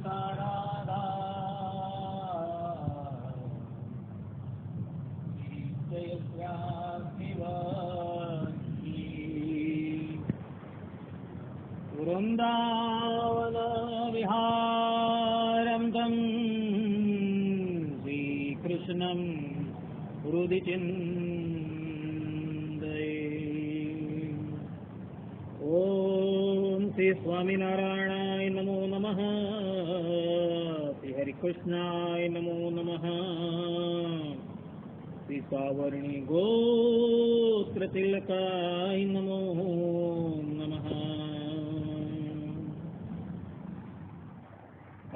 राधा जय वृंदावन विहारं तं श्रीकृष्णं हृदि चिन्तये। ओम श्री स्वामीनारायणाय नमो नमः। श्री हरिकृष्णाय नमो नमः। श्री सावर्णी गोत्र तिलकाय नमो नमः।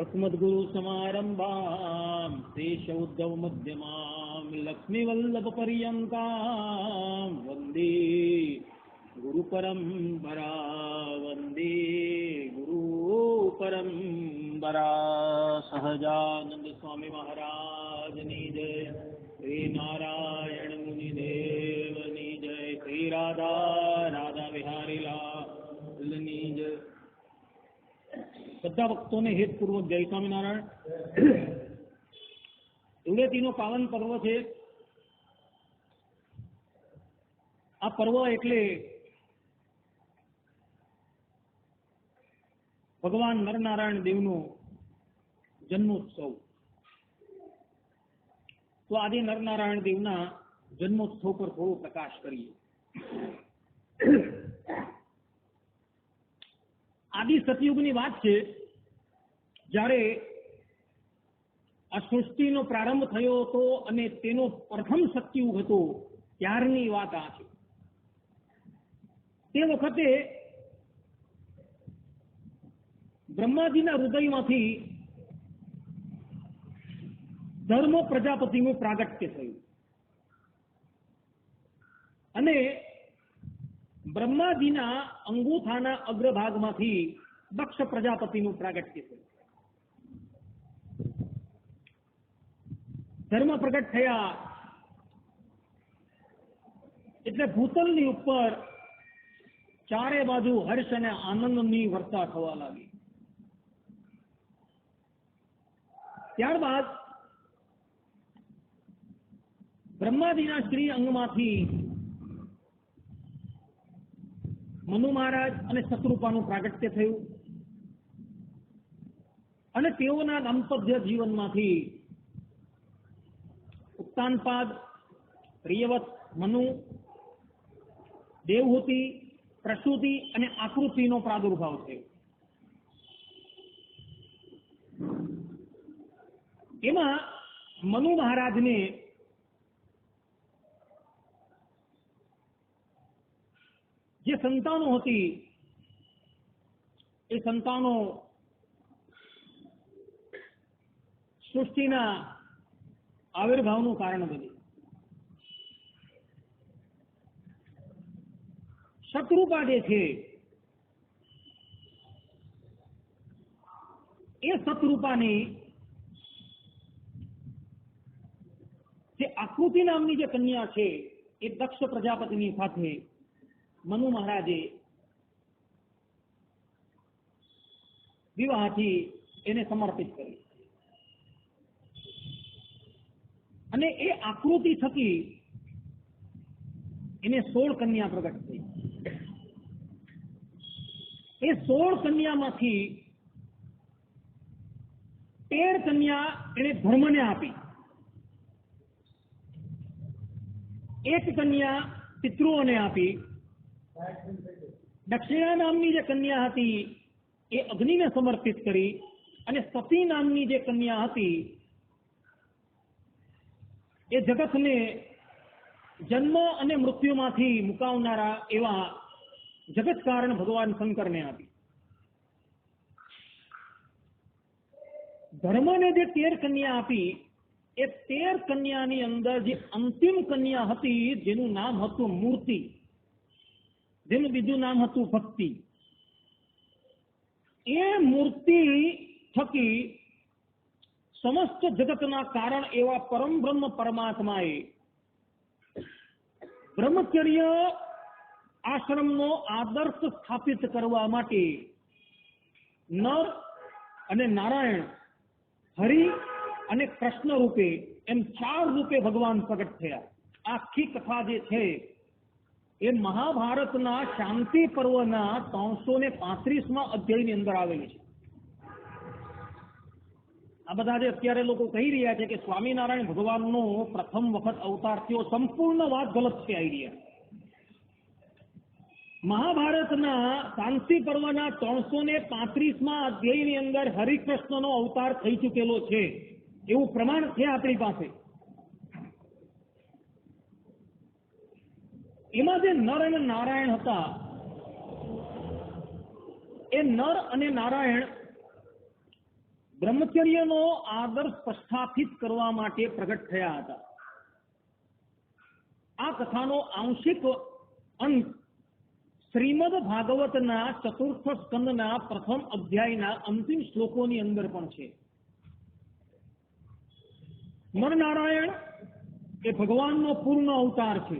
अस्मद्गुरु समारंभां शेष उद्धव मध्यमां लक्ष्मीवल्लभ पर्यन्तां वन्दे गुरु परंपरा। वन्दे गुरु परंपरा। सहजानंद स्वामी महाराज नी जय। श्री नारायण मुनि देव नी जय। श्री राधा राधा बिहारी लाल नी जय। બધા ભક્તોને હેતપૂર્વક જય સ્વામિનારાયણ। ધૂળેટીનો પાવન પર્વ છે। આ પર્વ એટલે ભગવાન નરનારાયણ દેવનો જન્મોત્સવ। તો આજે નરનારાયણ દેવના જન્મોત્સવ પર થોડો પ્રકાશ કરીએ। આદિ સતયુગની વાત છે, જ્યારે આ સૃષ્ટિનો પ્રારંભ થયો હતો અને તેનો પ્રથમ સતયુગ હતો, ત્યારની વાત આ છે। તે વખતે બ્રહ્માજીના હૃદયમાંથી ધર્મ પ્રજાપતિનું પ્રાગટ્ય થયું અને બ્રહ્માજીના અંગૂઠાના અગ્રભાગમાંથી દક્ષ પ્રજાપતિનું પ્રાગટ્ય થયું। ધર્મ પ્રગટ થયા એટલે ભૂતલની ઉપર ચારે બાજુ હર્ષ અને આનંદની વર્ષા થવા લાગી। ત્યારબાદ બ્રહ્માજીના શ્રી અંગમાંથી મનુ મહારાજ અને શત્રુપાનું પ્રાગટ્ય થયું અને તેઓના દાંપત્ય જીવનમાંથી ઉત્તાનપાદ, પ્રિયવત, મનુ, દેવહૂતિ, પ્રસૂતિ અને આકૃતિનો પ્રાદુર્ભાવ થયો। એમાં મનુ મહારાજને જે સંતાનો હતી એ સંતાનો સૃષ્ટિના આવિર્ભાવનું કારણ બની। શત્રુપા જે છે એ શત્રુપાની જે આકૃતિ નામની જે કન્યા છે એ દક્ષ પ્રજાપતિની સાથે મનુ મહારાજે વિવાહથી એને સમર્પિત કરી અને એ આકૃતિ થકી એને 16 કન્યા પ્રગટ થઈ। એ 16 કન્યામાંથી 13 કન્યા એને ધર્મને આપી, 1 કન્યા પિતૃઓને આપી, દક્ષિણા નામની જે કન્યા હતી એ અગ્નિને સમર્પિત કરી અને સતી નામની જે કન્યા હતી એ જગતને જન્મ અને મૃત્યુમાંથી મુકાવનારા એવા જગત કારણ ભગવાન શંકરને આપી। ધર્મને જે 13 કન્યા આપી એ 13 કન્યાની અંદર જે અંતિમ કન્યા હતી જેનું નામ હતું મૂર્તિ, જેનું બીજું નામ હતું ભક્તિ, એ મૂર્તિ થકી સમસ્ત જગતના કારણ એવા પરમ બ્રહ્મ પરમાત્માએ બ્રહ્મચર્ય આશ્રમનો આદર્શ સ્થાપિત કરવા માટે નર અને નારાયણ, હરિ અને કૃષ્ણ રૂપે એમ 4 રૂપે ભગવાન પ્રગટ થયા. આખી કથા જે છે એ મહાભારતના શાંતિ પર્વના 335માં અધ્યાયની અંદર આવેલી છે. આ બધા જે અત્યારે લોકો કહી રહ્યા છે કે સ્વામિનારાયણ ભગવાનનો પ્રથમ વખત અવતાર થયો, સંપૂર્ણ વાત ગલત છે. આઈડિયા મહાભારતના શાંતિ પર્વના 335માં અધ્યાયની અંદર હરિકૃષ્ણનો અવતાર થઈ ચૂકેલો છે એવું પ્રમાણ છે આપણી પાસે. એમાં જે નર અને નારાયણ હતા, એ નર અને નારાયણ બ્રહ્મચર્યનો આદર્શ પ્રસ્થાપિત કરવા માટે પ્રગટ થયા હતા. આ કથાનો આંશિક અંત શ્રીમદ ભાગવતના 4th સ્કંદના પ્રથમ અધ્યાયના અંતિમ શ્લોકોની અંદર પણ છે. નરનારાયણ એ ભગવાનનો પૂર્ણ અવતાર છે.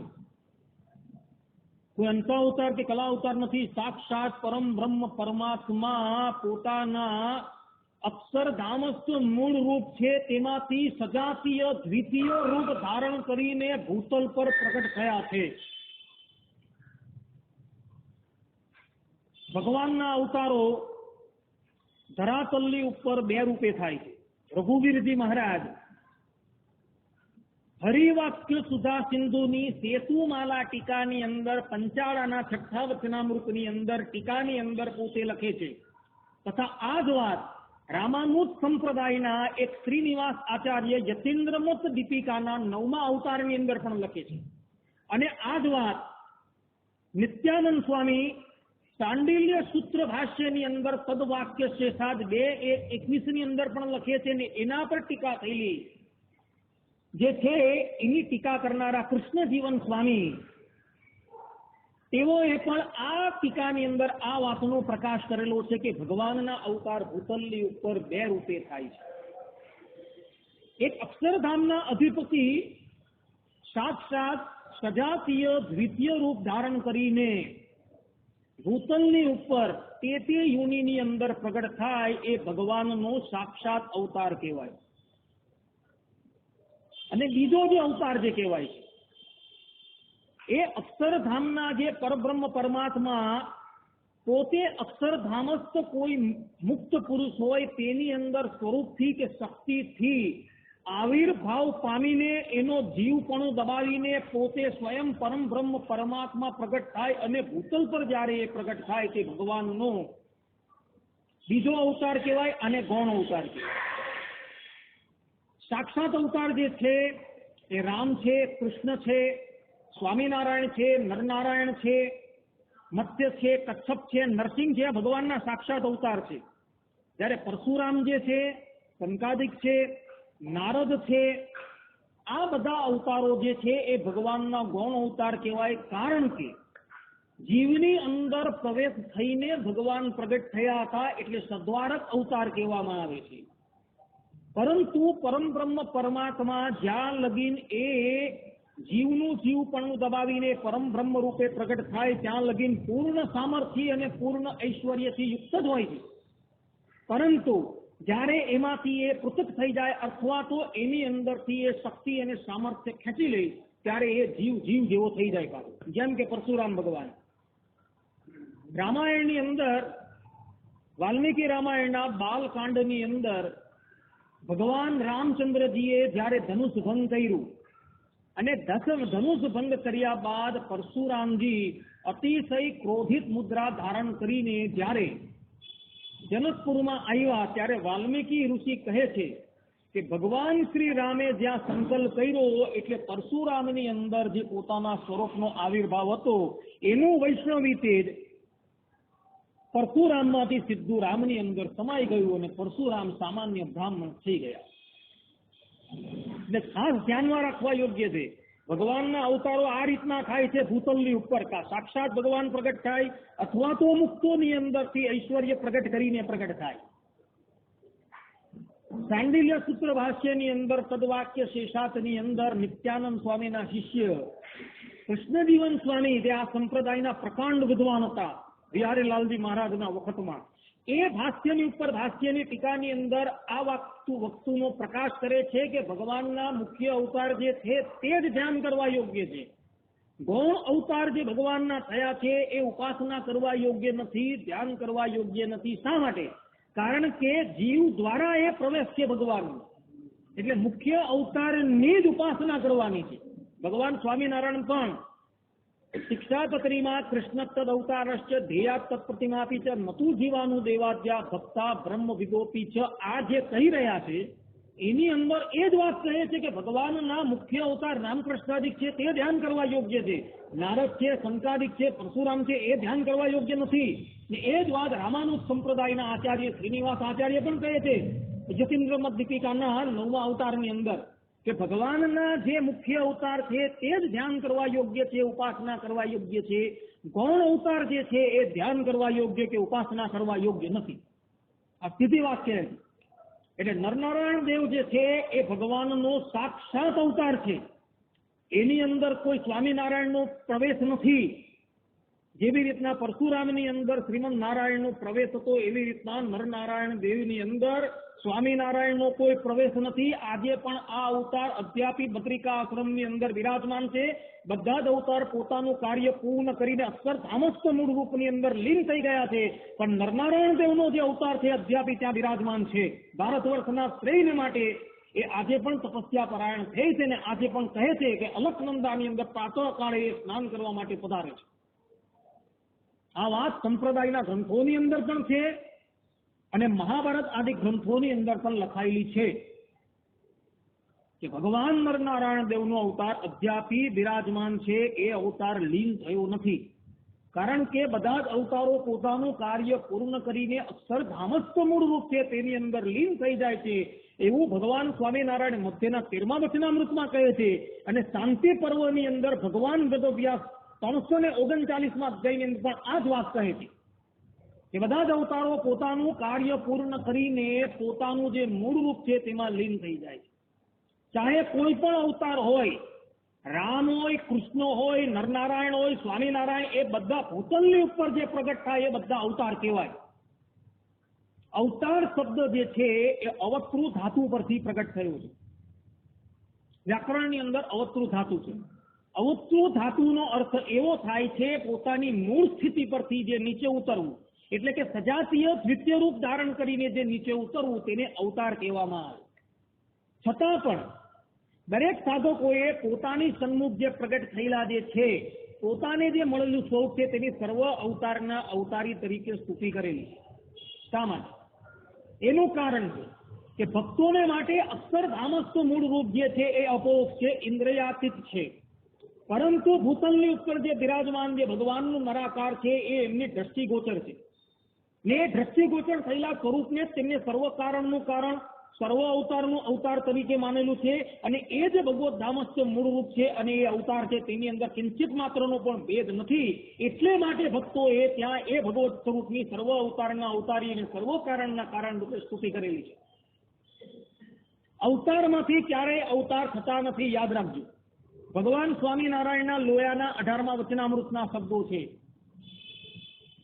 કોઈ અંત અવતાર કે કલા અવતાર નથી. સાક્ષાત પરમ બ્રહ્મ પરમાત્મા પોતાના અક્ષરધામસ્થ મૂળ રૂપ છે તેમાંથી સજાતીય દ્વિતીય રૂપ ધારણ કરીને ભૂતલ પર પ્રગટ થયા છે. ભગવાનના અવતારો ધરાતલની ઉપર 2 રૂપે થાય છે. રઘુવીરજી મહારાજ હરિવાક્ય સુધા સિંધુની સેતુમાલા ટીકાની અંદર પંચાળાના 6થા વચનામૃતની અંદર ટીકાની અંદર પોતે લખે છે. તથા આ જ વાત રામાનુજ સંપ્રદાયના એક શ્રીનિવાસ આચાર્ય યતીન્દ્રમત દીપિકાના 9મા અવતારની અંદર પણ લખે છે. અને આ જ વાત નિત્યાનંદ સ્વામી સાંડિલ્ય સૂત્ર ભાષ્યની અંદર સદવાક્ય શેષાદ 2:21 અંદર પણ લખે છે. ને એના પર ટીકા થયેલી જે છે એની ટીકા કરનારા કૃષ્ણજીવન સ્વામી તેઓએ પણ આ ટીકાની અંદર આ વાતનો પ્રકાશ કરેલો છે કે ભગવાનના અવતાર ભૂતલની ઉપર 2 રૂપે થાય છે. એક અક્ષરધામના અધિપતિ સાક્ષાત સજાતીય દ્વિતીય રૂપ ધારણ કરીને ભૂતલની ઉપર તે યોનિની અંદર પ્રગટ થાય એ ભગવાનનો સાક્ષાત અવતાર કહેવાય. અને બીજો જે અવતાર જે કહેવાય છે એ અક્ષરધામના જે પરબ્રહ્મ પરમાત્મા પોતે અક્ષરધામસ્થ કોઈ મુક્ત પુરુષ હોય તેની અંદર સ્વરૂપથી કે શક્તિથી આવિર્ભાવ પામીને એનો જીવપણું દબાવીને પોતે સ્વયં પરમ બ્રહ્મ પરમાત્મા પ્રગટ થાય અને ભૂતલ પર જ્યારે એ પ્રગટ થાય તે ભગવાનનો બીજો અવતાર કહેવાય અને ગૌણ અવતાર કહેવાય. સાક્ષાત અવતાર જે છે એ રામ છે, કૃષ્ણ છે, સ્વામિનારાયણ છે, નરનારાયણ છે, મત્સ્ય છે, કચ્છપ છે, નરસિંહ છે, ભગવાનના સાક્ષાત અવતાર છે. જ્યારે પરશુરામ જે છે, સંકાદિક છે, નારદ છે, આ બધા અવતારો જે છે એ ભગવાનના ગૌણ અવતાર કહેવાય. કારણ કે જીવની અંદર પ્રવેશ થઈને ભગવાન પ્રગટ થયા હતા એટલે સદ્વારક અવતાર કહેવામાં આવે છે. પરંતુ પરમ બ્રહ્મ પરમાત્મા જ્યાં લગીન એ જીવનું જીવપણું દબાવીને પરમ બ્રહ્મ રૂપે પ્રગટ થાય ત્યાં લગીન પૂર્ણ સામર્થ્ય અને પૂર્ણ ઐશ્વર્યથી યુક્ત જ હોય છે. પરંતુ જ્યારે એમાંથી એ પૃથક થઈ જાય અથવા તો એની અંદરથી એ શક્તિ અને સામર્થ્ય ખેંચી લે ત્યારે એ જીવ જેવો થઈ જાય પાછો. જેમ કે પરશુરામ ભગવાન રામાયણની અંદર વાલ્મીકી રામાયણના બાલકાંડની અંદર ભગવાન રામચંદ્રજીએ જ્યારે ધનુષ ભંગ કર્યું અને ધનુષ ભંગ કર્યા બાદ પરશુરામજી અતિશય ક્રોધિત મુદ્રા ધારણ કરીને જ્યારે જનકપુરમાં આવ્યા ત્યારે વાલ્મીકી ઋષિ કહે છે કે ભગવાન શ્રી રામે જ્યાં સંકલ્પ કર્યો એટલે પરશુરામની અંદર જે પોતાના સ્વરૂપનો આવિર્ભાવ હતો એનું વૈષ્ણવી તેજ પરશુરામમાંથી સીધું રામની અંદર સમાઈ ગયું અને પરશુરામ સામાન્ય બ્રાહ્મણ થઈ ગયા. એટલે ખાસ ધ્યાનમાં રાખવા યોગ્ય છે ભગવાનના અવતારો આ રીતના થાય છે ભૂતલની ઉપર કા સાક્ષાત ભગવાન પ્રગટ થાય અથવા તો મુક્તોની અંદરથી ઐશ્વર્ય પ્રગટ કરીને પ્રગટ થાય. સાંડિલ્ય સૂત્ર ભાષ્યની અંદર સદવાક્ય શેષાતની અંદર નિત્યાનંદ સ્વામીના શિષ્ય કૃષ્ણજીવન સ્વામી જે આ સંપ્રદાયના પ્રકાંડ વિદ્વાન હતા બિહારીલાલજી મહારાજના વખતમાં એ ભાષ્યની ઉપર ભાષ્યની ટીકાની અંદર આ વસ્તુનો પ્રકાશ કરે છે કે ભગવાનના મુખ્ય અવતાર જે છે તે જ ધ્યાન કરવા યોગ્ય છે. ગૌણ અવતાર જે ભગવાનના થયા છે એ ઉપાસના કરવા યોગ્ય નથી, ધ્યાન કરવા યોગ્ય નથી. શા માટે? કારણ કે જીવ દ્વારા એ પ્રવેશ છે ભગવાનનો. એટલે મુખ્ય અવતારની જ ઉપાસના કરવાની છે. ભગવાન સ્વામિનારાયણ પણ શિક્ષાપત્રીમાં કૃષ્ણ તદ અવતારશ્ચ ધ્યેયા તત્પ્રતિમાપી ચ નતુ જીવાનું દેવાદ્યા ભક્તા બ્રહ્મ વિદોપી ચ આ જે કહી રહ્યા છે એની અંદર એ જ વાત કહે છે કે ભગવાનના મુખ્ય અવતાર રામકૃષ્ણાદિક છે તે ધ્યાન કરવા યોગ્ય છે. નારદ છે, શંકાદિક છે, પરશુરામ છે એ ધ્યાન કરવા યોગ્ય નથી. ને એ જ વાત રામાનુજ સંપ્રદાયના આચાર્ય શ્રીનિવાસ આચાર્ય પણ કહે છે જતીન્દ્ર મત દીપિકાના 9મા અવતારની અંદર કે ભગવાનના જે મુખ્ય અવતાર છે તે જ ધ્યાન કરવા યોગ્ય છે, ઉપાસના કરવા યોગ્ય છે. ગૌણ અવતાર જે છે એ ધ્યાન કરવા યોગ્ય કે ઉપાસના કરવા યોગ્ય નથી. આ સ્થિતિ વાક્ય છે. એટલે નરનારાયણ દેવ જે છે એ ભગવાનનો સાક્ષાત અવતાર છે. એની અંદર કોઈ સ્વામિનારાયણનો પ્રવેશ નથી. જેવી રીતના પરશુરામની અંદર શ્રીમદ નારાયણનો પ્રવેશ હતો એવી રીતના નરનારાયણ દેવની અંદર સ્વામિનારાયણનો કોઈ પ્રવેશ નથી. આજે પણ આ અવતાર અધ્યાપી બદ્રિકા આશ્રમની અંદર બિરાજમાન છે. બધા જ અવતાર પોતાનું કાર્ય પૂર્ણ કરીને અક્ષરધામસ્થ મૂળ રૂપની અંદર લીન થઈ ગયા છે. પણ નરનારાયણ દેવનો જે અવતાર છે અધ્યાપી ત્યાં બિરાજમાન છે. ભારત વર્ષના શ્રેય માટે એ આજે પણ તપસ્યા પરાયણ થઈ છે ને આજે પણ કહે છે કે અલકનંદાની અંદર પ્રાતઃ કાળે એ સ્નાન કરવા માટે પધારે છે. આ વાત સંપ્રદાયના ગ્રંથોની અંદર પણ છે અને મહાભારત આદિ ગ્રંથોની અંદર પણ લખાયેલી છે કે ભગવાન નરનારાયણ દેવનો અવતાર અધ્યાપી બિરાજમાન છે. એ અવતાર લીન થયો નથી. કારણ કે બધા જ અવતારો પોતાનું કાર્ય પૂર્ણ કરીને અક્ષરધામસ્થ મૂળ રૂપ છે તેની અંદર લીન થઈ જાય છે. એવું ભગવાન સ્વામિનારાયણ મધ્યના 13મા વચનામૃતમાં કહે છે. અને શાંતિ પર્વની અંદર ભગવાન વેદવ્યાસ 339મા અધ્યાયની અંદર પણ આ જ વાત કહે છે કે બધા જ અવતારો પોતાનું કાર્ય પૂર્ણ કરીને પોતાનું જે મૂળ રૂપ છે તેમાં લીન થઈ જાય છે. ચાહે કોઈ પણ અવતાર હોય, રામ હોય, કૃષ્ણ હોય, નરનારાયણ હોય, સ્વામિનારાયણ, એ બધા ભૂતલની ઉપર જે પ્રગટ થાય એ બધા અવતાર કહેવાય. અવતાર શબ્દ જે છે એ અવતૃ ધાતુ પરથી પ્રગટ થયો છે. વ્યાકરણની અંદર અવતૃ ધાતુ છે. અવતૃ ધાતુનો અર્થ એવો થાય છે પોતાની મૂળ સ્થિતિ પરથી જે નીચે ઉતરવું. એટલે કે સજાતીય દ્વિતીય રૂપ ધારણ કરીને જે નીચે ઉતરવું તેને અવતાર કહેવામાં આવે. છતાં પણ દરેક સાધકોએ પોતાની સન્મુખ જે પ્રગટ થયેલા જે છે પોતાને જે મળેલું સ્વરૂપ છે તેની સર્વ અવતારના અવતારી તરીકે સ્તુતિ કરેલી છે. શા માટે? એનું કારણ છે કે ભક્તોને માટે અક્ષરધામસ્થ મૂળ રૂપ જે છે એ અપરોક્ષ છે, ઇન્દ્રિયાતીત છે. પરંતુ ભૂતલની ઉપર જે બિરાજમાન જે ભગવાનનું નરાકાર છે એ એમની દ્રષ્ટિગોચર છે. ને દ્રષ્ટિગોચર થયેલા સ્વરૂપને તેમને સર્વ કારણનું કારણ, સર્વ અવતારનું અવતાર તરીકે માનેલું છે. અને એ જ ભગવત ધામસ્થ મૂળ રૂપ છે અને એ અવતાર છે તેની અંદર કિંચિત માત્રનો પણ ભેદ નથી. એટલે માટે ભક્તોએ ત્યાં એ ભગવત સ્વરૂપની સર્વ અવતારના અવતારી અને સર્વ કારણના કારણ રૂપે સ્તુતિ કરેલી છે. અવતારમાંથી ક્યારેય અવતાર થતા નથી, યાદ રાખજો. ભગવાન સ્વામિનારાયણના લોયાના 18મા વચનામૃતના શબ્દો છે.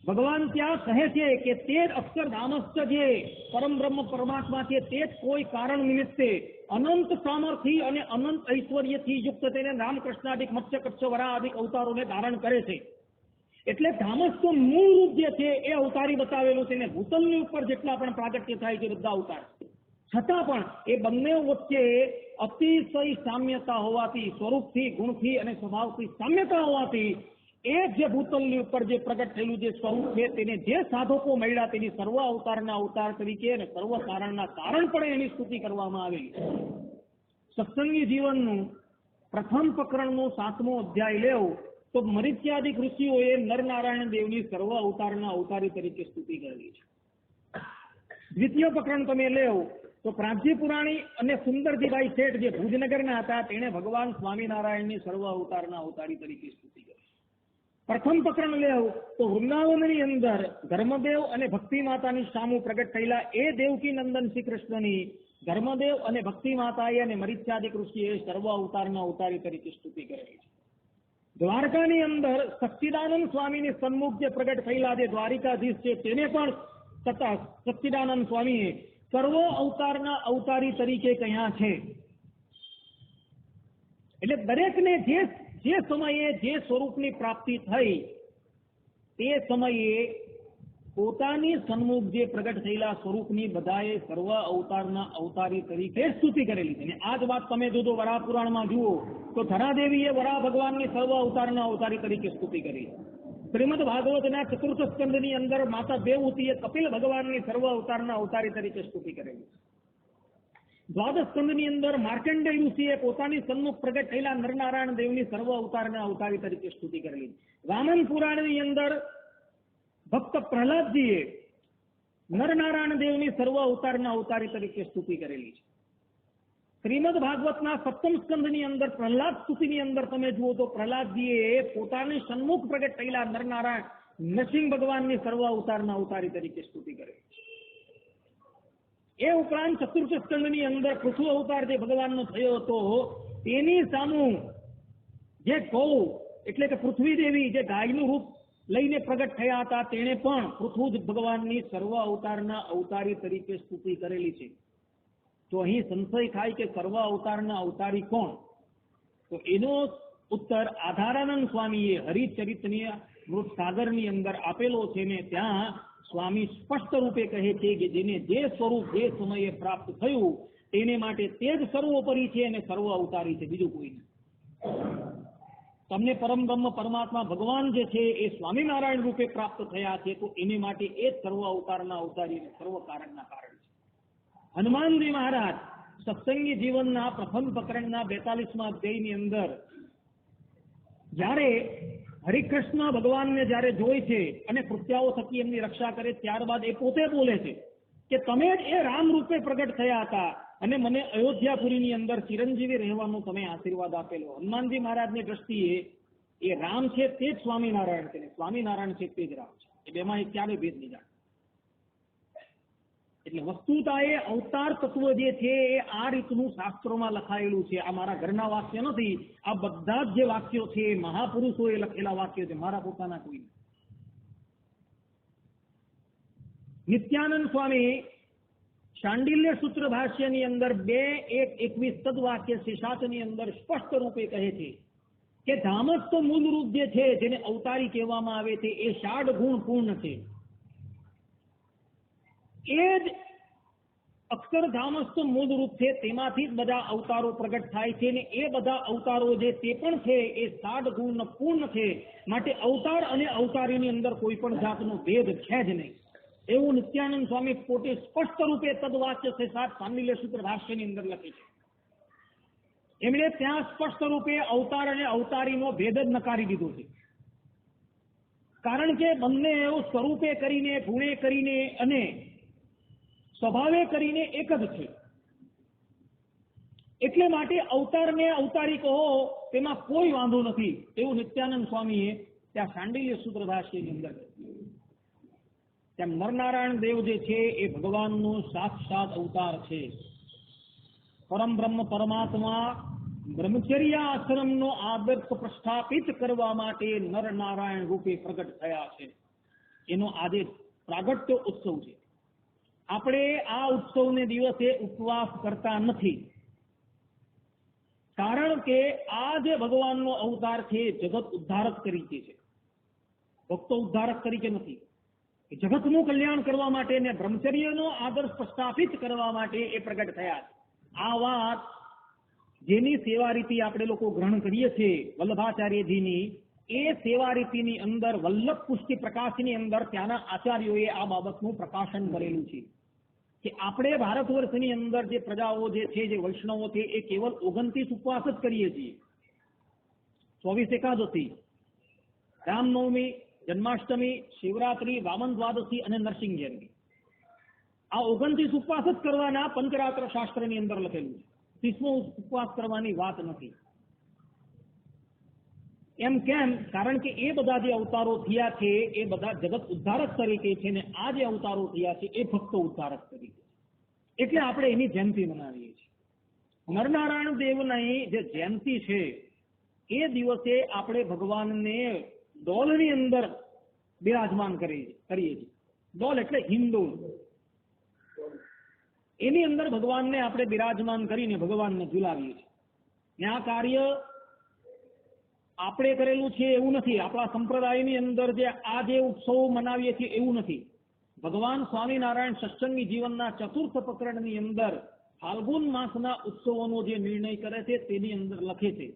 ભગવાન ત્યાં કહે છે કે તે જ અક્ષરધામસ્થ જે પરમ બ્રહ્મ પરમાત્મા છે તે જ કોઈ કારણ નિમિત્તે અનંત સામર્થ્ય અને અનંત ઐશ્વર્યથી યુક્ત તેને રામકૃષ્ણાદિક મત્સ્ય કચ્છ વરાહાદિક અવતારોને ધારણ કરે છે. એટલે ધામસ્થ મૂળ રૂપ જે છે એ અવતારી બતાવેલું છે. ભૂતલની ઉપર જેટલા પણ પ્રાગટ્ય થાય છે બધા અવતાર. છતાં પણ એ બંને વચ્ચે અતિશય સામ્યતા હોવાથી, સ્વરૂપથી, ગુણથી અને સ્વભાવથી સામ્યતા હોવાથી એ જે ભૂતલની ઉપર જે પ્રગટ થયેલું જે સ્વરૂપ છે તેને જે સાધકો મળ્યા તેની સર્વ અવતારના અવતાર તરીકે અને સર્વ કારણના કારણ પણ એની સ્તુતિ કરવામાં આવેલી. સત્સંગી જીવનનું પ્રથમ પ્રકરણનો 7મો અધ્યાય લેવો તો મરીચ્યાદિક ઋષિઓએ નરનારાયણ દેવની સર્વ અવતારના અવતારી તરીકે સ્તુતિ કરેલી છે. દ્વિતીય પ્રકરણ તમે લેવો તો પ્રાચી પુરાણી અને સુંદરજીભાઈ શેઠ જે ભુજનગરના હતા તેણે ભગવાન સ્વામિનારાયણની સર્વ અવતારના અવતારી તરીકે સ્તુતિ કરી. પ્રથમ પ્રકરણ લેવું તો વૃંદાવનની અંદર ધર્મદેવ અને ભક્તિ માતાની સામુ પ્રગટ થયેલા એ દેવકી નંદન શ્રી કૃષ્ણની ધર્મદેવ અને ભક્તિ માતાએ અને મરીચ્યાદિક ઋષિએ સર્વ અવતારના અવતારી તરીકે સ્તુતિ કરેલી છે. દ્વારકાની અંદર સચ્ચિદાનંદ સ્વામીની સન્મુખ જે પ્રગટ થયેલા જે દ્વારિકાધીશ છે તેને પણ તથા સચ્ચિદાનંદ સ્વામીએ સર્વ અવતારના અવતારી તરીકે કહ્યા છે. એટલે દરેકને જે સમયે જે સ્વરૂપની પ્રાપ્તિ થઈ તે સમયે પોતાની સન્મુખ જે પ્રગટ થયેલા સ્વરૂપની બધાએ સર્વ અવતારના અવતારી તરીકે સ્તુતિ કરેલી છે. અને આ જ વાત તમે જો વરાહ પુરાણમાં જુઓ તો ધરાદેવીએ વરાહ ભગવાનની સર્વ અવતારના અવતારી તરીકે સ્તુતિ કરી. શ્રીમદ ભાગવતના ચતુર્થ સ્કંદની અંદર માતા દેવહૂતિએ કપિલ ભગવાનની સર્વ અવતારના અવતારી તરીકે સ્તુતિ કરેલી. દ્વાદશ સ્કંદની અંદર માર્કંડેય ઋષિએ પોતાની સન્મુખ પ્રગટ થયેલા નરનારાયણ દેવની સર્વ અવતારના અવતારી તરીકે સ્તુતિ કરેલી. વામન પુરાણની અંદર ભક્ત પ્રહલાદજીએ નરનારાયણ દેવની સર્વ અવતારના અવતારી તરીકે સ્તુતિ કરેલી છે. શ્રીમદ ભાગવતના સપ્તમ સ્કંદની અંદર પ્રહલાદ સ્તુતિની અંદર તમે જુઓ તો પ્રહલાદજીએ પોતાની સન્મુખ પ્રગટ થયેલા નરનારાયણ નરસિંહ ભગવાનની સર્વ અવતારના અવતારી તરીકે સ્તુતિ કરેલી. એ ઉપરાંત ચતુર્થ સ્કંદની અંદર પૃથુ અવતાર જે ભગવાનનો થયો હતો તેની સામું જે ગૌ એટલે કે પૃથ્વી દેવી જે ગાયનું રૂપ લઈને પ્રગટ થયા હતા તેણે પણ પૃથુ ભગવાનની સર્વ અવતારના અવતારી તરીકે સ્તુતિ કરેલી છે. તો અહીં સંશય થાય કે સર્વ અવતારના અવતારી કોણ? તો એનો ઉત્તર આધારાનંદ સ્વામીએ હરિચરિત્રની મૃત સાગરની અંદર આપેલો છે ને ત્યાં સ્વામી સ્પષ્ટ રૂપે કહે છે કે જેને જે સ્વરૂપ જે સમયે પ્રાપ્ત થયું તેને માટે તે જ સર્વોપરી છે અને સર્વ અવતારી છે, બીજું કોઈ નહીં. તમને પરમ બ્રહ્મ પરમાત્મા ભગવાન જે છે એ સ્વામિનારાયણ રૂપે પ્રાપ્ત થયા છે તો એને માટે એ જ સર્વ અવતારના અવતારી અને સર્વ કારણના કારણ છે. હનુમાનજી મહારાજ સત્સંગી જીવનના પ્રથમ પ્રકરણના 42મા અધ્યાયની અંદર જ્યારે હરિકૃષ્ણ ભગવાનને જ્યારે જોઈ છે અને કૃત્યાઓ થકી એમની રક્ષા કરે ત્યારબાદ એ પોતે બોલે છે કે તમે જ એ રામ રૂપે પ્રગટ થયા હતા અને મને અયોધ્યાપુરીની અંદર ચિરંજીવી રહેવાનો તમે આશીર્વાદ આપેલો. હનુમાનજી મહારાજની દ્રષ્ટિએ એ રામ છે તે જ સ્વામિનારાયણ છે, સ્વામિનારાયણ છે તે જ રામ છે. એ બેમાં એક ક્યારે ભેદ નહીં જાણે. એટલે વસ્તુતા એ અવતાર તત્વ જે છે એ આ રીતનું શાસ્ત્રોમાં લખાયેલું છે. આ મારા ઘરના વાક્ય નથી, આ બધા જ જે વાક્યો છે એ મહાપુરુષોએ લખેલા વાક્યો છે, મારા પોતાના કોઈ નહીં. નિત્યાનંદ સ્વામી શાંડિલ્ય સૂત્ર ભાષ્યની અંદર 2:1-21 તદવાક્ય શેષાચની અંદર સ્પષ્ટ રૂપે કહે છે કે ધામસ્થ મૂળ રૂપ જે છે જેને અવતારી કહેવામાં આવે છે એ 6 ગુણ પૂર્ણ છે. એ જ અક્ષરધામસ્થ મૂળ રૂપ છે, તેમાંથી જ બધા અવતારો પ્રગટ થાય છે ને એ બધા અવતારો જે તે પણ છે એ 6 ગુણ પૂર્ણ છે. માટે અવતાર અને અવતારીની અંદર કોઈ પણ જાતનો ભેદ છે જ નહીં એવું નિત્યાનંદ સ્વામી પોતે સ્પષ્ટ રૂપે તદવાક્ય છે શાંડિલ્ય સૂત્ર ભાષ્યની અંદર લખે છે. એમણે ત્યાં સ્પષ્ટ રૂપે અવતાર અને અવતારીનો ભેદ જ નકારી દીધો છે. કારણ કે બંને એવું સ્વરૂપે કરીને, ગુણે કરીને અને સ્વભાવે કરીને એક જ છે. એટલે માટે અવતારને અવતારી કહો તેમાં કોઈ વાંધો નથી એવું નિત્યાનંદ સ્વામીએ ત્યાં શાંડિલ્ય સૂત્ર ભાષ્યની અંદર તેમ નરનારાયણ દેવ જે છે એ ભગવાનનો સાક્ષાત અવતાર છે. પરમ બ્રહ્મ પરમાત્મા બ્રહ્મચર્ય આશ્રમનો આદર્શ પ્રસ્થાપિત કરવા માટે નરનારાયણ રૂપે પ્રગટ થયા છે. એનો આજે પ્રાગટ્ય ઉત્સવ છે. આપણે આ ઉત્સવને દિવસે ઉપવાસ કરતા નથી, કારણ કે આ જે ભગવાનનો અવતાર છે જગત ઉદ્ધારક તરીકે છે, ભક્તો ઉદ્ધારક તરીકે નથી. જગતનું કલ્યાણ કરવા માટે ને બ્રહ્મચર્યનો આદર્શ પ્રસ્થાપિત કરવા માટે એ પ્રગટ થયા છે. આ વાત જેની સેવા રીતિ આપણે લોકો ગ્રહણ કરીએ છીએ વલ્લભાચાર્યજીની, એ સેવા રીતિની અંદર વલ્લભ પુષ્ટિ પ્રકાશની અંદર ત્યાંના આચાર્યોએ આ બાબતનું પ્રકાશન કરેલું છે કે આપણે ભારત વર્ષની અંદર જે પ્રજાઓ જે છે, જે વૈષ્ણવો છે, એ કેવલ 29 ઉપવાસ જ કરીએ છીએ. 24 એકાદશી, રામનવમી, જન્માષ્ટમી, શિવરાત્રી, વામન દ્વાદશી અને નરસિંહ જયંતિ, આ 29 ઉપવાસ જ કરવાના પંચરાત્ર શાસ્ત્રની અંદર લખેલું છે. 30મો ઉપવાસ કરવાની વાત નથી. એમ કેમ? કારણ કે એ બધા જે અવતારો થયા છે એ બધા જગત ઉદ્ધારક તરીકે છે ને આ જે અવતારો થયા છે એ ભક્તો ઉદ્ધારક તરીકે, એટલે આપણે એની જયંતિ મનાવીએ છીએ. નરનારાયણ દેવની જે જયંતિ છે એ દિવસે આપણે ભગવાનને ડોલની અંદર બિરાજમાન કરીએ છીએ. ડોલ એટલે હિંડોળ, એની અંદર ભગવાનને આપણે બિરાજમાન કરીને ભગવાનને ઝુલાવીએ છીએ. ને આ કાર્ય આપણે કરેલું છે એવું નથી. આપણા સંપ્રદાયની અંદર જે આ જે ઉત્સવો મનાવીએ છીએ એવું નથી. ભગવાન સ્વામિનારાયણ સત્સંગી જીવનના ચતુર્થ પ્રકરણની અંદર ફાલ્ગુન માસના ઉત્સવોનો જે નિર્ણય કરે છે તેની અંદર લખે છે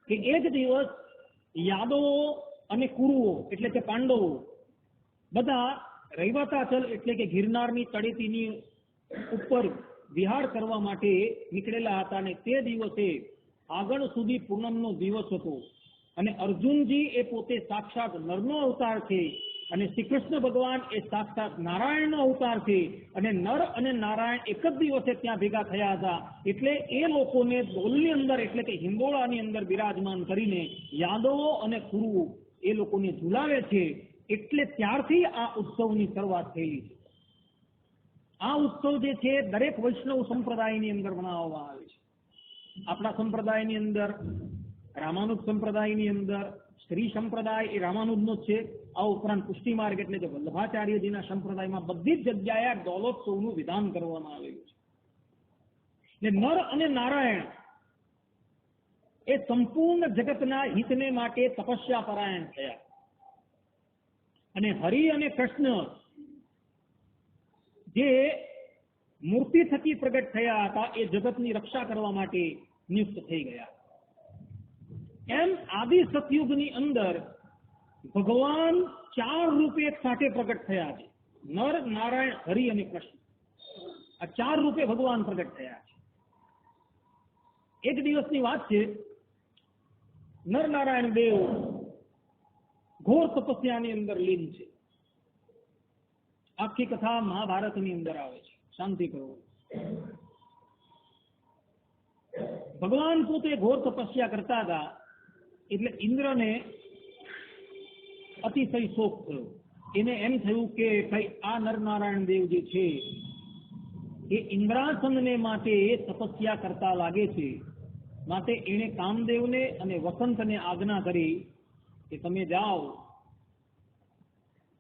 કે એક દિવસ યાદવો અને કુરુઓ એટલે કે પાંડવો બધા રૈવતાચલ એટલે કે ગિરનારની તળેટીની ઉપર વિહાર કરવા માટે નીકળેલા હતા. અને તે દિવસે આગળ સુધી પૂનમનો દિવસ હતો અને અર્જુનજી એ પોતે સાક્ષાત નરનો અવતાર છે અને શ્રી કૃષ્ણ ભગવાન એ સાક્ષાત નારાયણનો અવતાર છે અને નર અને નારાયણ એક જ દિવસે ત્યાં ભેગા થયા હતા. એટલે એ લોકોને ડોલની અંદર એટલે કે હિંડોળાની અંદર બિરાજમાન કરીને યાદવો અને કુરુઓ એ લોકોને ઝુલાવે છે. એટલે ત્યારથી આ ઉત્સવની શરૂઆત થયેલી છે. આ ઉત્સવ જે છે દરેક વૈષ્ણવ સંપ્રદાયની અંદર મનાવવામાં આવે છે. આપણા સંપ્રદાયની અંદર, રામાનુજ સંપ્રદાયની અંદર, શ્રી સંપ્રદાય એ રામાનુજનો જ છે. આ ઉપરાંત પુષ્ટિ માર્ગ એટલે કે વલ્લભાચાર્યજીના સંપ્રદાયમાં બધી જ જગ્યાએ ડોલોત્સવનું વિધાન કરવામાં આવેલું છે. ને નર અને નારાયણ એ સંપૂર્ણ જગતના હિતને માટે તપસ્યા પરાયણ થયા અને હરિ અને કૃષ્ણ જે મૂર્તિ થકી પ્રગટ થયા હતા એ જગતની રક્ષા કરવા માટે નિયુક્ત થઈ ગયા. એમ આદિ સતયુગની અંદર ભગવાન 4 રૂપે એક સાથે પ્રગટ થયા છે. નર, નારાયણ, હરિ અને કૃષ્ણ, આ 4 રૂપે ભગવાન પ્રગટ થયા છે. એક દિવસની વાત છે, નર નારાયણ દેવ ઘોર તપસ્યાની અંદર લીન છે. આખી કથા મહાભારતની અંદર આવે છે. શાંતિ કરો. ભગવાન પોતે ઘોર તપસ્યા કરતા હતા એટલે ઇન્દ્રને અતિશય શોક થયો. એને એમ થયું કે ભાઈ આ નરનારાયણ દેવ જે છે એ ઇન્દ્રાસનને માટે તપસ્યા કરતા લાગે છે. માટે એણે કામદેવને અને વસંતને આજ્ઞા કરી કે તમે જાઓ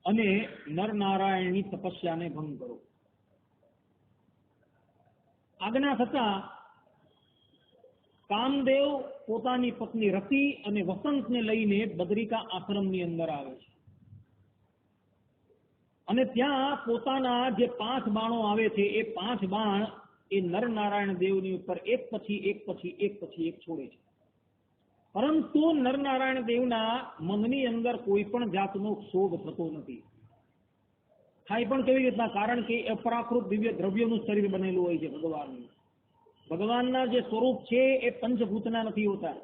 અને નરનારાયણની તપસ્યાને ભંગ કરો. આજ્ઞા થતા કામદેવ પોતાની પત્ની રતિ અને વસંતને લઈને બદ્રિકા આશ્રમની અંદર આવે છે અને ત્યાં પોતાના જે 5 બાણો આવે છે એ 5 બાણ એ નરનારાયણ દેવની ઉપર એક પછી એક છોડે છે. પરંતુ નરનારાયણ દેવના મનની અંદર કોઈ પણ જાતનો ક્ષોભ થતો નથી. થાય પણ કેવી રીતના? કારણ કે અપરાકૃત દિવ્ય દ્રવ્યોનું શરીર બનેલું હોય છે ભગવાનનું. ભગવાનના જે સ્વરૂપ છે એ પંચભૂતના નથી હોતા.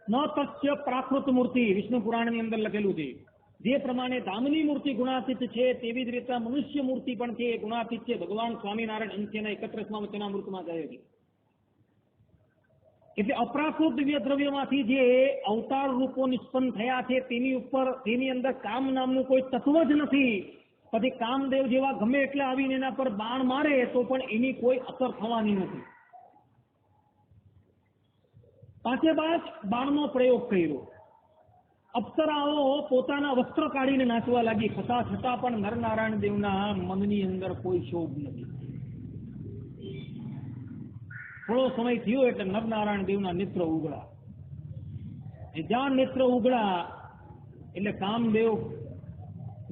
ન તસ્ય પ્રાકૃત મૂર્તિ વિષ્ણુ પુરાણની અંદર લખેલું છે. જે પ્રમાણે ધામની મૂર્તિ ગુણાતીત છે તેવી જ રીતે મનુષ્ય મૂર્તિ પણ છે એ ગુણાતીત છે. ભગવાન સ્વામિનારાયણ અંત્યના 31મા વચનામૃતમાં કહે છે. એટલે અપ્રાકૃત દિવ્ય દ્રવ્યમાંથી જે અવતાર રૂપો નિષ્પન્ન થયા છે તેની અંદર કામ નામનું કોઈ તત્વ જ નથી. પછી કામદેવ જેવા ગમે એટલે આવીને એના પર બાણ મારે તો પણ એની કોઈ અસર થવાની નથી. 5 બાણનો પ્રયોગ કર્યો. અપ્સરાઓ પોતાના વસ્ત્ર કાઢીને નાચવા લાગી. છતાં પણ નરનારાયણ દેવના મનની અંદર કોઈ શોભ નથી. થોડો સમય થયો એટલે નરનારાયણ દેવના નેત્ર ઉગડા. જ્યાં નેત્ર ઉગડા એટલે કામદેવ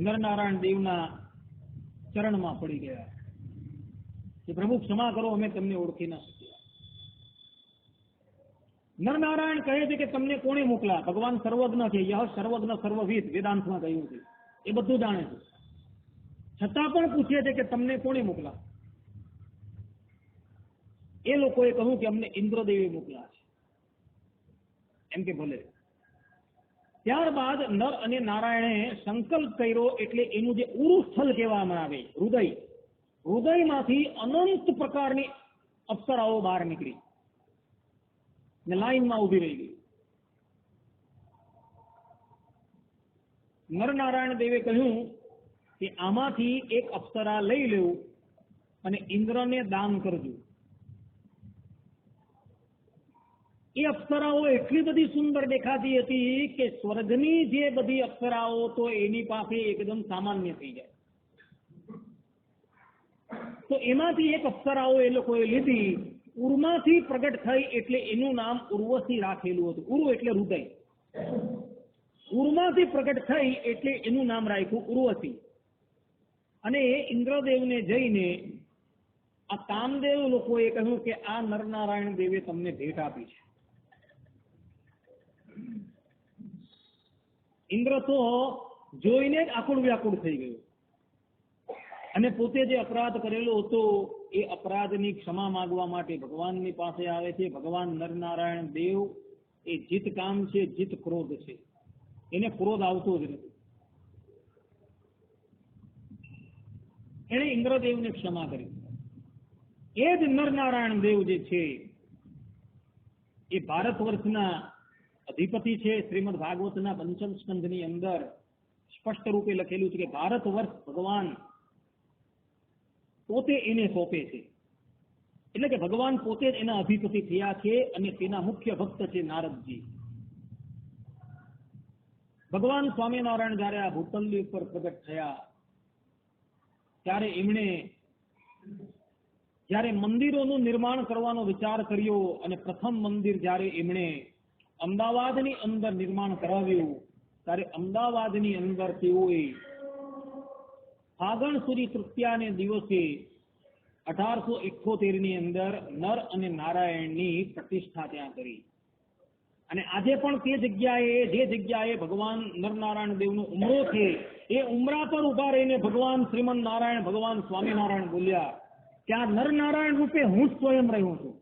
નરનારાયણ દેવના ચરણમાં પડી ગયા કે પ્રભુ ક્ષમા કરો, અમે તમને ઓળખી ના શક્યા. નરનારાયણ કહે છે કે તમને કોણે મોકલા? ભગવાન સર્વજ્ઞ છે. યહ સર્વજ્ઞ સર્વવિદ વેદાંતમાં કહ્યું છે. એ બધું જાણે છે. છતાં પણ પૂછે છે કે તમને કોણે મોકલા? એ લોકોએ કહ્યું કે અમને ઇન્દ્રદેવે મોકલા છે. એમ કે ભલે. ત્યારબાદ નર અને નારાયણે સંકલ્પ કર્યો એટલે એનું જે ઉરુસ્થલ કહેવામાં આવે, હૃદયમાંથી અનંત પ્રકારની અપ્સરાઓ બહાર નીકળી ને લાઈનમાં ઉભી રહી ગઈ. નરનારાયણ દેવે કહ્યું કે આમાંથી એક અપ્સરા લઈ લેવું અને ઇન્દ્રને દાન કરજો. એ અપ્સરાઓ એટલી બધી સુંદર દેખાતી હતી કે સ્વર્ગની જે બધી અપ્સરાઓ તો એની પાસે એકદમ સામાન્ય થઈ જાય. તો એમાંથી એક અપ્સરાઓ એ લોકોએ લીધી, ઉર્માંથી પ્રગટ થઈ એટલે એનું નામ ઉર્વશી રાખેલું હતું. ઉર્વ એટલે હૃદય. ઉર્માંથી પ્રગટ થઈ એટલે એનું નામ રાખ્યું ઉર્વશી. અને ઇન્દ્રદેવને જઈને આ કામદેવ લોકોએ કહ્યું કે આ નરનારાયણ દેવે તમને ભેટ આપી છે. ઇન્દ્ર તો જોઈને જ આકુળ વ્યાકુળ થઈ ગયું અને પોતે જે અપરાધ કરેલો હતો એ અપરાધની ક્ષમા માંગવા માટે ભગવાનની પાસે આવે છે. ભગવાન નરનારાયણ દેવ એ જીત કામ છે, જીત ક્રોધ છે, એને ક્રોધ આવતો જ નથી. એને ઇન્દ્રદેવને ક્ષમા કરી. એ જ નરનારાયણ દેવ જે છે એ ભારત વર્ષના અધિપતિ છે. શ્રીમદ ભાગવતના પંચમ સ્કંધની અંદર સ્પષ્ટ રૂપે લખેલું છે કે ભારત વર્ષ ભગવાન પોતે એને સોંપે છે. એટલે કે ભગવાન પોતે જ એના અધિપતિ થયા છે અને તેના મુખ્ય ભક્ત છે નારદજી. ભગવાન સ્વામિનારાયણ જયારે આ ભૂતલની ઉપર પ્રગટ થયા ત્યારે એમણે જ્યારે મંદિરોનું નિર્માણ કરવાનો વિચાર કર્યો અને પ્રથમ મંદિર જ્યારે એમણે અમદાવાદની અંદર નિર્માણ કરાવ્યું ત્યારે અમદાવાદની અંદર તેઓએ ફાગણ સુદી તૃતીયાને દિવસે 1878 ની અંદર નર અને નારાયણની પ્રતિષ્ઠા ત્યાં કરી. અને આજે પણ તે જગ્યાએ જે જગ્યાએ ભગવાન નરનારાયણ દેવનો ઉમરો છે એ ઉમરા પર ઉભા રહીને ભગવાન શ્રીમદ નારાયણ ભગવાન સ્વામિનારાયણ બોલ્યા કે આ નરનારાયણ રૂપે હું જ સ્વયં રહ્યો છું.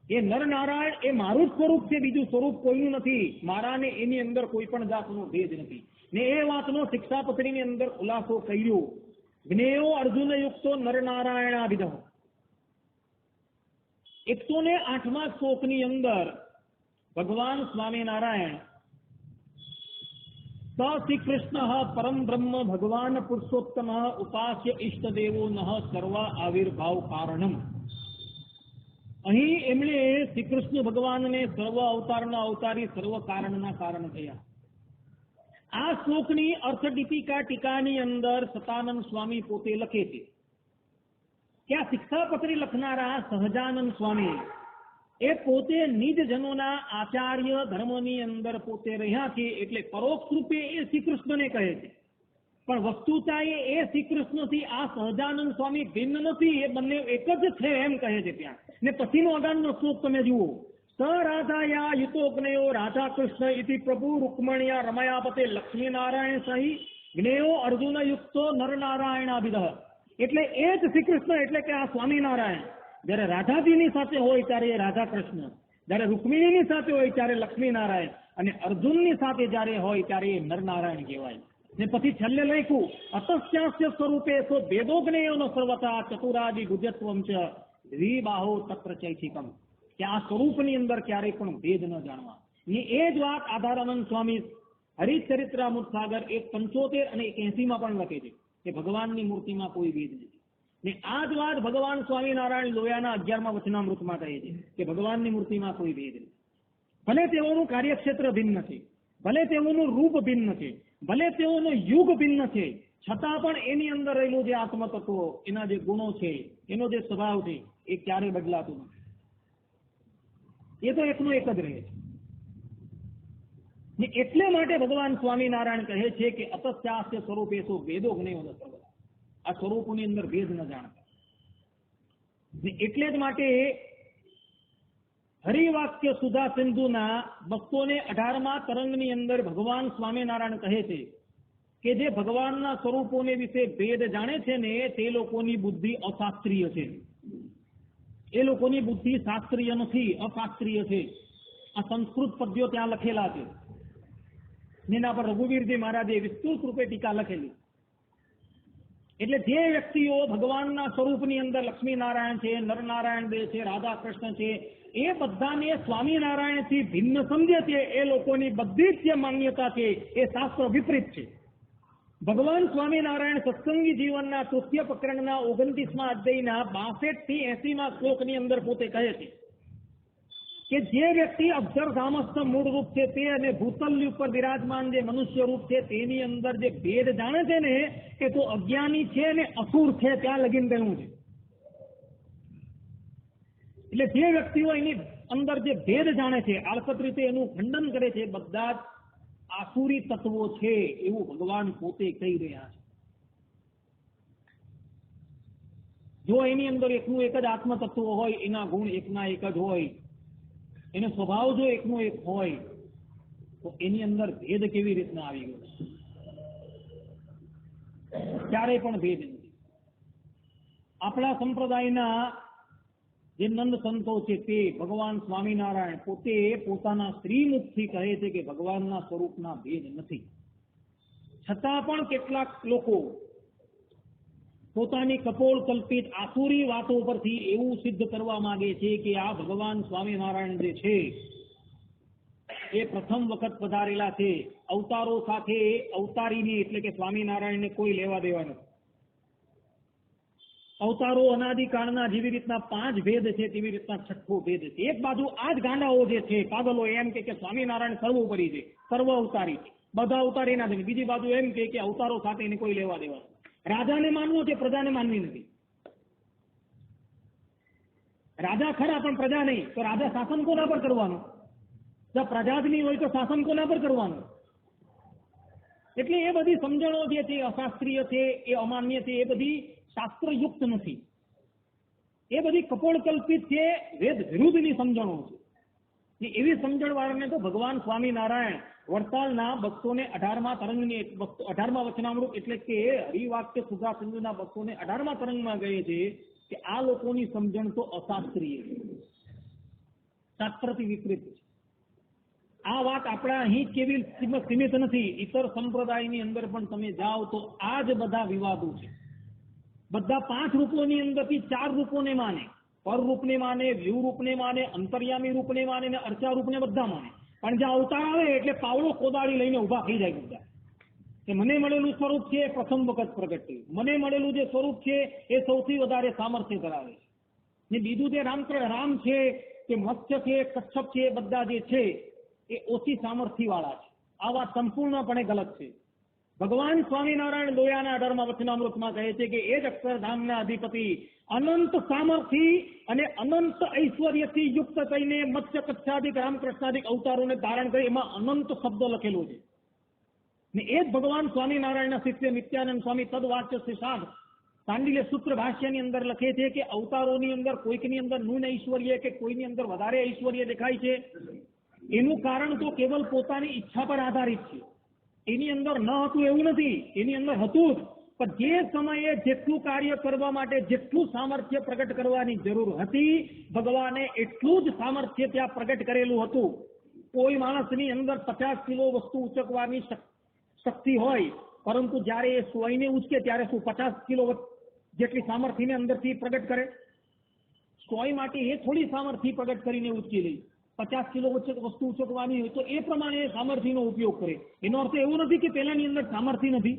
એ નરનારાયણ એ મારું જ સ્વરૂપ છે, બીજું સ્વરૂપ કોઈનું નથી. મારા ને એની અંદર કોઈ પણ જાતનો ભેદ નથી. ને એ વાતનો શિક્ષાપત્રીની અંદર ખુલાસો કર્યો. જ્ઞેયો અર્જુન યુક્તો નરનારાયણાભિધ. 108મા શ્લોકની અંદર ભગવાન સ્વામિનારાયણ શ્રી કૃષ્ણ પરમ બ્રહ્મ ભગવાન પુરુષોત્તમ ઉપાસ્ય ઇષ્ટદેવો નઃ સર્વ આવિર્ભાવ કારણમ. અહીં એમણે શ્રી કૃષ્ણ ભગવાનને સર્વ અવતારના અવતારી સર્વ કારણના કારણ થયા. આ શ્લોકની અર્થ દીપિકા ટીકાની અંદર સતાનંદ સ્વામી પોતે લખે છે કે આ શિક્ષાપત્રી લખનારા સહજાનંદ સ્વામી એ પોતે નિજ જનોના આચાર્ય ધર્મની અંદર પોતે રહ્યા છે એટલે પરોક્ષ રૂપે એ શ્રી કૃષ્ણને કહે છે. પણ વસ્તુતા એ શ્રી કૃષ્ણથી આ સહજાનંદ સ્વામી ભિન્ન નથી, એ બંને એક જ છે એમ કહે છે ત્યાં. ને પછીનો અગાડનો શ્લોક તમે જુઓ. સ રાધાયા યુતોગ્નયો રાધા કૃષ્ણ ઇતિ પ્રભુ રૂકમણિયા રમયાપતે લક્ષ્મીનારાયણ સહી જ્ઞેયો અર્જુન યુક્તો નરનારાયણાભિધ. એટલે એ જ શ્રી કૃષ્ણ એટલે કે આ સ્વામિનારાયણ જયારે રાધાજીની સાથે હોય ત્યારે એ રાધા કૃષ્ણ, જયારે રૂકમિણીની સાથે હોય ત્યારે લક્ષ્મીનારાયણ, અને અર્જુનની સાથે જયારે હોય ત્યારે એ નરનારાયણ કહેવાય. ને પછી છેલ્લે લખ્યું અતસ્યાસ્ય સ્વરૂપે સો ભેદોગ્નેયોનો સર્વતા ચતુરાદિ ગુજ્યત્વમ ચ દ્વિબાહો તત્ર ચૈથિકમ. કે આ સ્વરૂપની અંદર ક્યારેય પણ ભેદ ન જાણવા. ને એ જ વાત આધારાનંદ સ્વામી હરિચરિત્રામૃત સાગર 175 અને 81 પણ લખે છે કે ભગવાનની મૂર્તિમાં કોઈ ભેદ નથી. ને આ જ વાત ભગવાન સ્વામિનારાયણ લોયાના 11મા વચનામૃતમાં કહે છે કે ભગવાનની મૂર્તિમાં કોઈ ભેદ નથી. ભલે તેઓનું કાર્યક્ષેત્ર ભિન્ન છે, ભલે તેઓનું રૂપ ભિન્ન છે, ભલે તેઓનો યુગ ભિન્ન છે, છતાં પણ એની અંદર રહેલું જે આત્મતત્વો, એના જે ગુણો છે, એનો જે સ્વભાવ છે એ ક્યારેય બદલાતું નથી. એ તો એકનો એક જ રહે છે. ને એટલે માટે ભગવાન સ્વામિનારાયણ કહે છે કે અતસ્યાસ્ય સ્વરૂપે સો ભેદો જ્ઞેયો ન સર્વદા. આ સ્વરૂપની અંદર ભેદ ન જાણતા. ને એટલે જ માટે હરિવાક્ય સુધા સિંધુના 218મા તરંગની અંદર ભગવાન સ્વામિનારાયણ કહે છે કે જે ભગવાનના સ્વરૂપોને વિશે ભેદ જાણે છે ને તે લોકોની બુદ્ધિ અશાસ્ત્રીય છે. એ લોકોની બુદ્ધિ શાસ્ત્રીય નથી, અશાસ્ત્રીય છે. આ સંસ્કૃત પદ્યો ત્યાં લખેલા છે. એના પર રઘુવીરજી મહારાજે વિસ્તૃત રૂપે ટીકા લખેલી. એટલે જે વ્યક્તિઓ ભગવાનના સ્વરૂપની અંદર લક્ષ્મીનારાયણ છે, નરનારાયણ દેવ છે, રાધા કૃષ્ણ છે, એ બધાને સ્વામિનારાયણથી ભિન્ન સમજે છે, એ લોકોની બધી જ જે માન્યતા છે એ શાસ્ત્ર વિપરીત છે. ભગવાન સ્વામિનારાયણ સત્સંગી જીવનના તૃતીય પ્રકરણના 29મા અધ્યાયના 62 થી 80મા શ્લોકની અંદર પોતે કહે છે કે જે વ્યક્તિ અક્ષરધામસ્થ મૂળ રૂપ છે તે અને ભૂતલ ઉપર બિરાજમાન જે મનુષ્ય રૂપ છે તેની અંદર જે ભેદ જાણે છે ને એ તો અજ્ઞાની છે ને અસુર છે, ત્યાં લગીન કહ્યું છે. એટલે જે વ્યક્તિઓ એની અંદર જે ભેદ જાણે છે, આળકત રીતે એનું ખંડન કરે છે, બધા જ આસુરી તત્વો છે એવું ભગવાન પોતે કહી રહ્યા છે. જો એની અંદર એકનું એક જ આત્મ તત્વ હોય, એના ગુણ એકના એક જ હોય, એનો સ્વભાવ જો એકનો એક હોય, તો એની અંદર ભેદ કેવી રીતના આવી ગયો? ક્યારેય પણ ભેદ નથી. આપણા સંપ્રદાયના જે નંદ સંતો છે તે ભગવાન સ્વામિનારાયણ પોતે પોતાના શ્રીમુખથી કહે છે કે ભગવાનના સ્વરૂપના ભેદ નથી. છતાં પણ કેટલાક લોકો પોતાની કપોળ કલ્પિત આસુરી વાતો પરથી એવું સિદ્ધ કરવા માંગે છે કે આ ભગવાન સ્વામિનારાયણ જે છે એ પ્રથમ વખત પધારેલા છે. અવતારો સાથે અવતારીની એટલે કે સ્વામિનારાયણને કોઈ લેવા દેવા નથી. અવતારો અનાદિકાળના જેવી રીતના 5 ભેદ છે તેવી રીતના 6થો ભેદ છે. એક બાજુ આ જ ગાંડાઓ જે છે પાગલો એમ કે સ્વામિનારાયણ સર્વોપરી છે, સર્વ અવતારી છે, બધા અવતારી ના છે. બીજી બાજુ એમ કે અવતારો સાથે એને કોઈ લેવા દેવા. રાજાને માનવું છે, પ્રજાને માનવી નથી. રાજા ખરા પણ પ્રજા નહીં, તો રાજા શાસન કોના પર કરવાનું? જો પ્રજા જ નહીં હોય તો શાસન કોના પર કરવાનું? એટલે એ બધી સમજણો જે છે અશાસ્ત્રીય છે, એ અમાન્ય છે, એ બધી શાસ્ત્રયુક્ત નથી. એ બધી કપોળ કલ્પિત છે, વેદ વિરુદ્ધની સમજણો છે. એવી સમજણ વાળાને તો ભગવાન સ્વામિનારાયણ વડતાલના 218મા તરંગની 18મા વચનામૃત એટલે કે હરિવાક્ય સુધા સિંધુના 218મા તરંગમાં કહે છે કે આ લોકોની સમજણ તો અશાસ્ત્રીય છે, શાસ્ત્રથી વિપરીત છે. આ વાત આપણા અહીં કેવી સીમિત નથી, ઇતર સંપ્રદાયની અંદર પણ તમે જાઓ તો આ જ બધા વિવાદો છે. બધા 5 રૂપોની અંદરથી 4 રૂપોને માને, પર રૂપને માને, વ્યૂ રૂપને માને, અંતર્યામી રૂપને માને અને અર્ચા રૂપને બધા માને. પણ જ્યાં અવતાર આવે એટલે પાવડો કોદાળી લઈને ઉભા થઈ જાય બધા કે મને મળેલું સ્વરૂપ છે એ પ્રથમ વખત પ્રગટ થયું, મને મળેલું જે સ્વરૂપ છે એ સૌથી વધારે સામર્થ્ય ધરાવે છે. ને બીજું જે રામ છે કે મત્સ્ય છે, કચ્છપ છે, એ બધા જે છે એ ઓછી સામર્થ્ય વાળા છે. આ વાત સંપૂર્ણપણે ગલત છે. ભગવાન સ્વામિનારાયણ લોયાના 18મા વચનામૃતમાં કહે છે કે એ જ અક્ષરધામના અધિપતિ અનંત સામર્થ્ય અને અનંત ઐશ્વર્યથી યુક્ત થઈને મત્સ્ય કચ્છાદિક રામકૃષ્ણાદિક અવતારોને ધારણ કરી, એમાં અનંત શબ્દ લખેલો છે. ને એ જ ભગવાન સ્વામિનારાયણના શિષ્ય નિત્યાનંદ સ્વામી તદવાચ્ય શ્રીસાદ સાંડિલ્ય સૂત્ર ભાષ્યની અંદર લખે છે કે અવતારોની અંદર કોઈકની અંદર ન્યૂન ઐશ્વર્ય કે કોઈની અંદર વધારે ઐશ્વર્ય દેખાય છે. એનું કારણ તો કેવલ પોતાની ઈચ્છા પર આધારિત છે. એની અંદર ન હતું એવું નથી, એની અંદર હતું જ. પણ જે સમયે જેટલું કાર્ય કરવા માટે જેટલું સામર્થ્ય પ્રગટ કરવાની જરૂર હતી, ભગવાને એટલું જ સામર્થ્ય ત્યાં પ્રગટ કરેલું હતું. કોઈ માણસની અંદર 50 કિલો વસ્તુ ઉચકવાની શક્તિ હોય, પરંતુ જયારે એ સ્વયને ઉચકે ત્યારે શું 50 કિલો જેટલી સામર્થ્યને અંદરથી પ્રગટ કરે? સ્વય માટે એ થોડી સામર્થ્ય પ્રગટ કરીને ઉચકી લે. 50 કિલો વસ્તુ ઉચકવાની હોય તો એ પ્રમાણે સામર્થ્યનો ઉપયોગ કરે. એનો અર્થ એવો નથી કે પેલાની અંદર સામર્થ્ય નથી,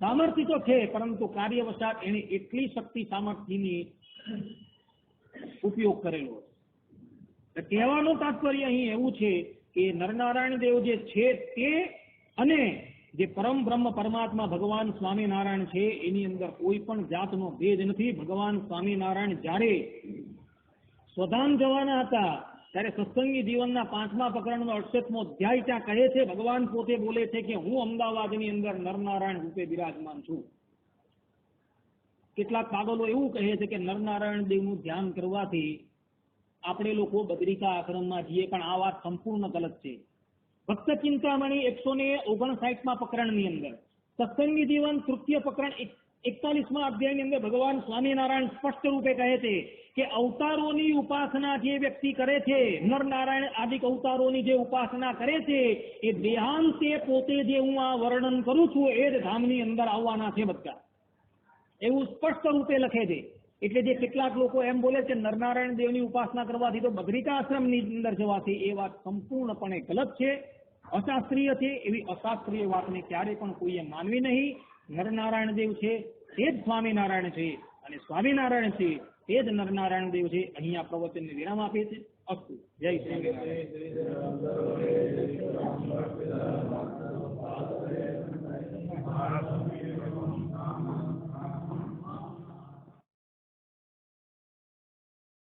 સામર્થ્ય તો છે, પરંતુ કાર્યવશાત એને એટલી શક્તિ સામર્થ્યની ઉપયોગ કરેલો. કહેવાનું તાત્પર્ય અહીં એવું છે કે નરનારાયણ દેવ જે છે તે અને જે પરમ બ્રહ્મ પરમાત્મા ભગવાન સ્વામિનારાયણ છે એની અંદર કોઈ પણ જાતનો ભેદ નથી. ભગવાન સ્વામિનારાયણ જ્યારે સ્વધામ જવાના હતા ત્યારે સત્સંગી જીવનના 5મા પ્રકરણનો 68મો અધ્યાય ત્યાં કહે છે, ભગવાન પોતે બોલે છે કે હું અમદાવાદની અંદર નરનારાયણ રૂપે બિરાજમાન છું. કેટલાક પાગલો એવું કહે છે કે નરનારાયણ દેવનું ધ્યાન કરવાથી આપણે લોકો બદ્રિકા આશ્રમમાં જઈએ, પણ આ વાત સંપૂર્ણ ગલત છે. ભક્ત ચિંતામણી 159મા પ્રકરણની અંદર સત્સંગી જીવન તૃતીય પ્રકરણ 41મા અધ્યાયની અંદર ભગવાન સ્વામિનારાયણ સ્પષ્ટ રૂપે કહે છે કે અવતારોની ઉપાસના જે વ્યક્તિ કરે છે, નરનારાયણ આદિક અવતારોની જે ઉપાસના કરે છે, એ દેહાંતે પોતે જે હું આ વર્ણન કરું છું એ જ ધામની અંદર આવવાના છે બધા, એવું સ્પષ્ટ રૂપે લખે છે. એટલે જે કેટલાક લોકો એમ બોલે છે નરનારાયણ દેવની ઉપાસના કરવાથી તો બદ્રિકા આશ્રમની અંદર જવાથી, એ વાત સંપૂર્ણપણે ગલત છે, અશાસ્ત્રીય છે. એવી અશાસ્ત્રીય વાતને ક્યારે પણ કોઈએ માનવી નહીં. નરનારાયણ દેવ છે તે જ સ્વામિનારાયણ છે, અને સ્વામિનારાયણ છે તે જ નરનારાયણ દેવ છે. અહીંયા પ્રવચનને વિરામ આપે છે. અસ્તુ. જય સ્વામિનારાયણ.